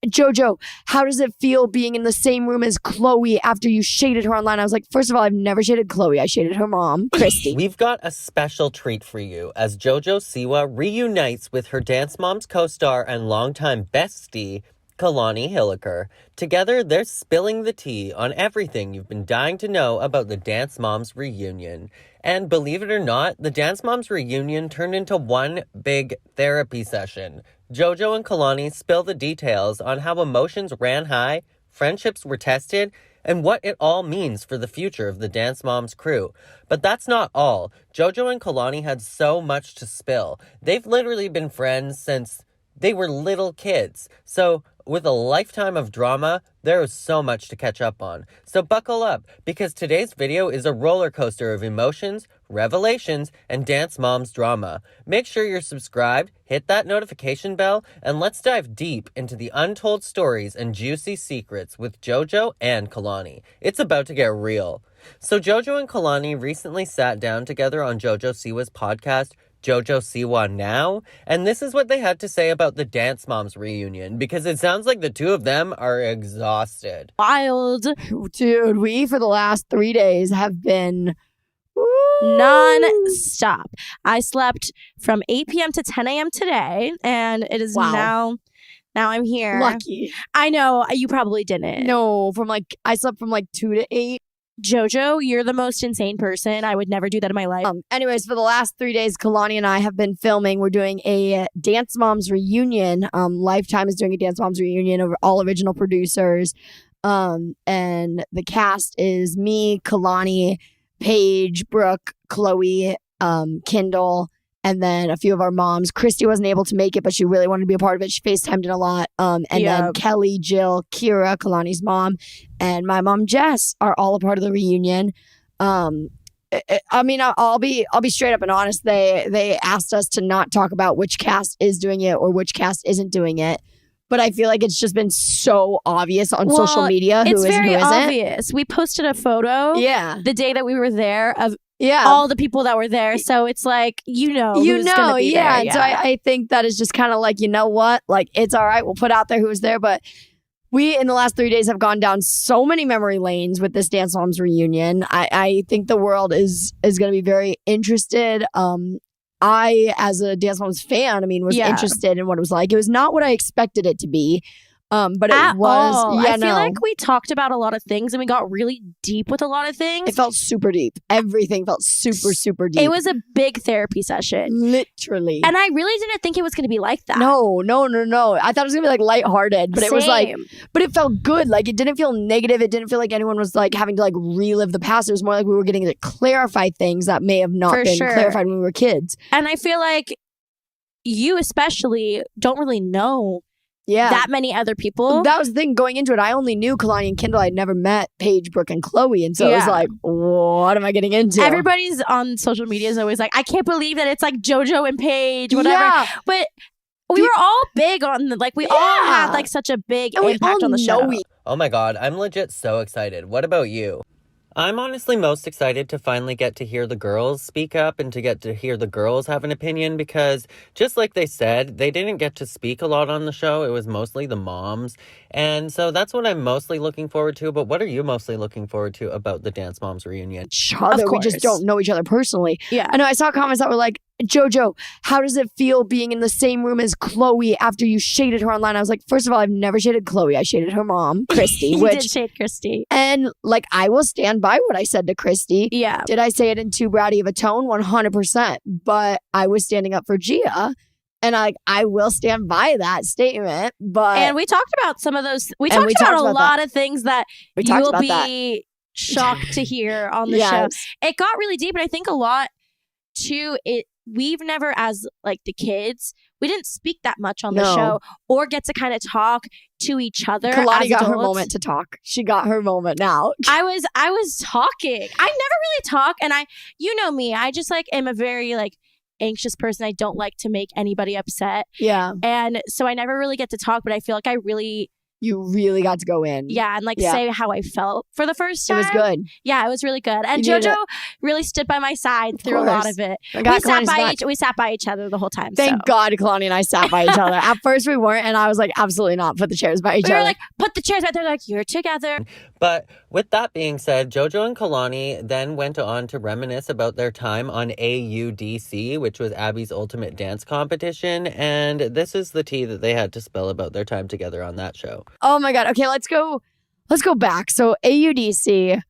JoJo, how does it feel being in the same room as Chloe after you shaded her online? I was like, first of all, I've never shaded Chloe. I shaded her mom, Christy. We've got a special treat for you as JoJo Siwa reunites with her Dance Moms co-star and longtime bestie, Kalani Hilliker. Together, they're spilling the tea on everything you've been dying to know about the Dance Moms reunion. And believe it or not, the Dance Moms reunion turned into one big therapy session. JoJo and Kalani spill the details on how emotions ran high, friendships were tested, and what it all means for the future of the Dance Moms crew. But that's not all. JoJo and Kalani had so much to spill. They've literally been friends since they were little kids. So with a lifetime of drama, there is so much to catch up on. So buckle up, because today's video is a roller coaster of emotions, revelations, and Dance Moms drama. Make sure you're subscribed, hit that notification bell, and let's dive deep into the untold stories and juicy secrets with JoJo and Kalani. It's about to get real. So JoJo and Kalani recently sat down together on JoJo Siwa's podcast, JoJo Siwa Now, and this is what they had to say about the Dance Moms reunion, because it sounds like the two of them are exhausted. Wild. Dude, we for the last 3 days have been non-stop. I slept from 8 p.m. to 10 a.m. today, and it is now I'm here. Lucky. I know, you probably didn't. No, I slept from 2 to 8. JoJo, you're the most insane person. I would never do that in my life. Anyways, for the last 3 days, Kalani and I have been filming. We're doing a Dance Moms reunion. Lifetime is doing a Dance Moms reunion of all original producers. And the cast is me, Kalani, Paige, Brooke, Chloe, Kendall, and then a few of our moms. Christy wasn't able to make it, but she really wanted to be a part of it. She FaceTimed in a lot. Then Kelly, Jill, Kira, Kalani's mom, and my mom, Jess, are all a part of the reunion. I'll be straight up and honest. They asked us to not talk about which cast is doing it or which cast isn't doing it. But I feel like it's just been so obvious on social media who is and who isn't. It's very obvious. We posted a photo the day that we were there of all the people that were there. So it's like, who's going to be there. Yeah. So I think that is just kind of like, you know what? Like, it's all right. We'll put out there who's there. But we, in the last 3 days, have gone down so many memory lanes with this Dance Moms reunion. I think the world is going to be very interested. I, as a Dance Moms fan, was interested in what it was like. It was not what I expected it to be. But it was. I feel like we talked about a lot of things and we got really deep with a lot of things. It felt super deep. Everything felt super, super deep. It was a big therapy session. Literally. And I really didn't think it was going to be like that. No. I thought it was going to be lighthearted, but it was but it felt good. It didn't feel negative. It didn't feel like anyone was having to relive the past. It was more like we were getting to clarify things that may have not been clarified when we were kids. And I feel like you especially don't really know that many other people. That was the thing going into it. I only knew Kalani and Kendall. I'd never met Paige, Brooke, and Chloe. And so it was like, what am I getting into? Everybody's on social media is always like, I can't believe that it's JoJo and Paige, whatever. Yeah. But we were all big on, we all had such a big impact on the show. Oh my God, I'm legit so excited. What about you? I'm honestly most excited to finally get to hear the girls speak up and to get to hear the girls have an opinion, because just like they said, they didn't get to speak a lot on the show. It was mostly the moms. And so that's what I'm mostly looking forward to. But what are you mostly looking forward to about the Dance Moms reunion? We just don't know each other personally. Yeah. I know I saw comments that were like, JoJo, how does it feel being in the same room as Chloe after you shaded her online? I was like, first of all, I've never shaded Chloe. I shaded her mom, Christy. You did shade Christy. And I will stand by what I said to Christy. Yeah. Did I say it in too bratty of a tone? 100%. But I was standing up for Gia. And I will stand by that statement. And we talked about some of those. We talked about a lot of things that you'll be shocked to hear on the show. It got really deep. And I think a lot, too, we've never, as the kids, we didn't speak that much on the show or get to kind of talk to each other. Kalani got her moment to talk. She got her moment now. I was talking. I never really talk. And you know me, I just am a very anxious person. I don't like to make anybody upset. Yeah. And so I never really get to talk, but I feel like I really you really got to go in. Yeah, and say how I felt for the first time. It was good. Yeah, it was really good. And JoJo really stood by my side through a lot of it. We sat by each other the whole time. Thank God Kalani and I sat by each other. At first we weren't, and I was like, absolutely not. Put the chairs by each other. We were like, put the chairs right there. Like, you're together. But with that being said, JoJo and Kalani then went on to reminisce about their time on AUDC, which was Abby's ultimate dance competition. And this is the tea that they had to spill about their time together on that show. Oh my God. Okay, let's go back. So AUDC.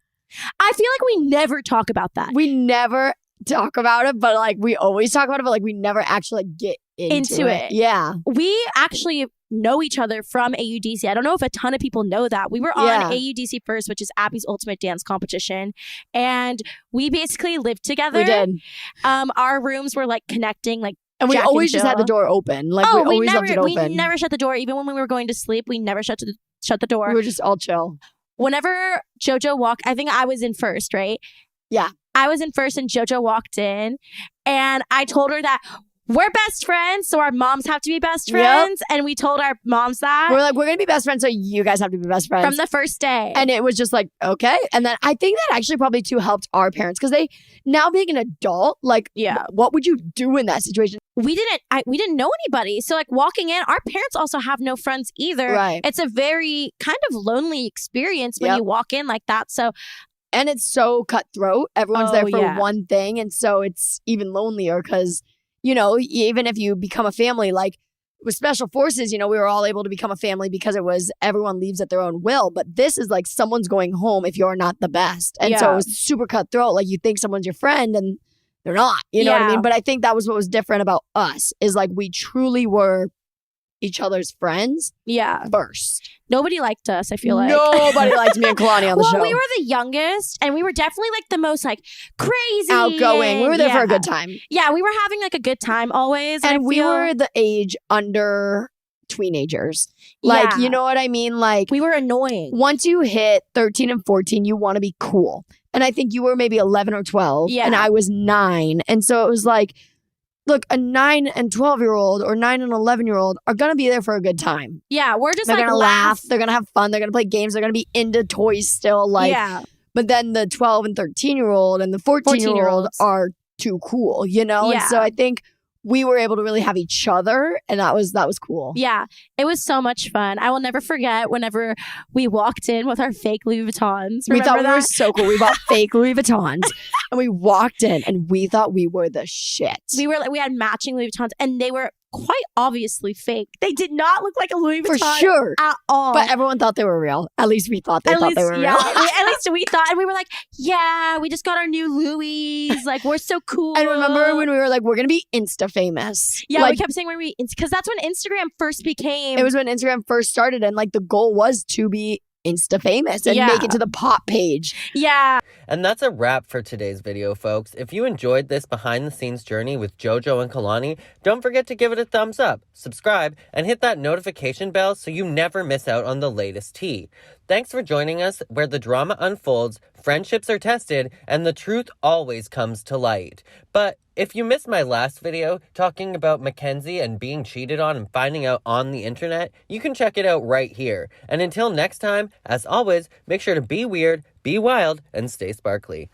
I feel like we never talk about that. We never talk about it, but we always talk about it, but we never actually get into it. Yeah. We actually know each other from AUDC. I don't know if a ton of people know that. We were on AUDC first, which is Abby's ultimate dance competition. And we basically lived together. We did. Our rooms were connecting, and we Jack always and just had the door open. We always left it open. We never shut the door. Even when we were going to sleep, we never shut the door. We were just all chill. Whenever JoJo walked, I think I was in first, right? Yeah. I was in first and JoJo walked in. And I told her that we're best friends, so our moms have to be best friends. Yep. And we told our moms that. We're we're going to be best friends, so you guys have to be best friends. From the first day. And it was just okay. And then I think that actually probably too helped our parents, because now being an adult, what would you do in that situation? We didn't know anybody. So walking in, our parents also have no friends either. Right. It's a very kind of lonely experience when you walk in like that. So. And it's so cutthroat. Everyone's there for one thing. And so it's even lonelier because, even if you become a family, with Special Forces, we were all able to become a family because it was everyone leaves at their own will. But this is someone's going home if you're not the best. And so it was super cutthroat. You think someone's your friend and they're not. You know what I mean? But I think that was what was different about us is we truly were each other's friends. Yeah. First. Nobody liked us, I feel like. Nobody liked me and Kalani on the show. Well, we were the youngest, and we were definitely the most crazy. Outgoing. We were there for a good time. Yeah, we were having a good time always. And we were the age under teenagers. You know what I mean? We were annoying. Once you hit 13 and 14, you want to be cool. And I think you were maybe 11 or 12. Yeah. And I was 9. And so it was look, a 9 and 12-year-old or 9 and 11-year-old are going to be there for a good time. Yeah, we're just they're going to laugh. They're going to have fun. They're going to play games. They're going to be into toys still. Yeah. But then the 12 and 13-year-old and the 14-year-old are too cool, Yeah. And so I think we were able to really have each other, and that was cool. Yeah, it was so much fun. I will never forget whenever we walked in with our fake Louis Vuittons. We thought we were so cool. We bought fake Louis Vuittons, and we walked in, and we thought we were the shit. We had matching Louis Vuittons, and they were quite obviously fake. They did not look like a Louis Vuitton for sure at all. But everyone thought they were real. At least we thought they were real. At least we thought, and we were we just got our new Louis. We're so cool. And remember when we were we're gonna be Insta famous? Yeah, we kept saying because that's when Instagram first became. It was when Instagram first started, and the goal was to be Insta famous and make it to the pop page. Yeah. And that's a wrap for today's video, folks. If you enjoyed this behind the scenes journey with JoJo and Kalani, don't forget to give it a thumbs up, subscribe, and hit that notification bell so you never miss out on the latest tea. Thanks for joining us where the drama unfolds, friendships are tested, and the truth always comes to light. But if you missed my last video talking about Mackenzie and being cheated on and finding out on the internet, you can check it out right here. And until next time, as always, make sure to be weird, be wild, and stay sparkly.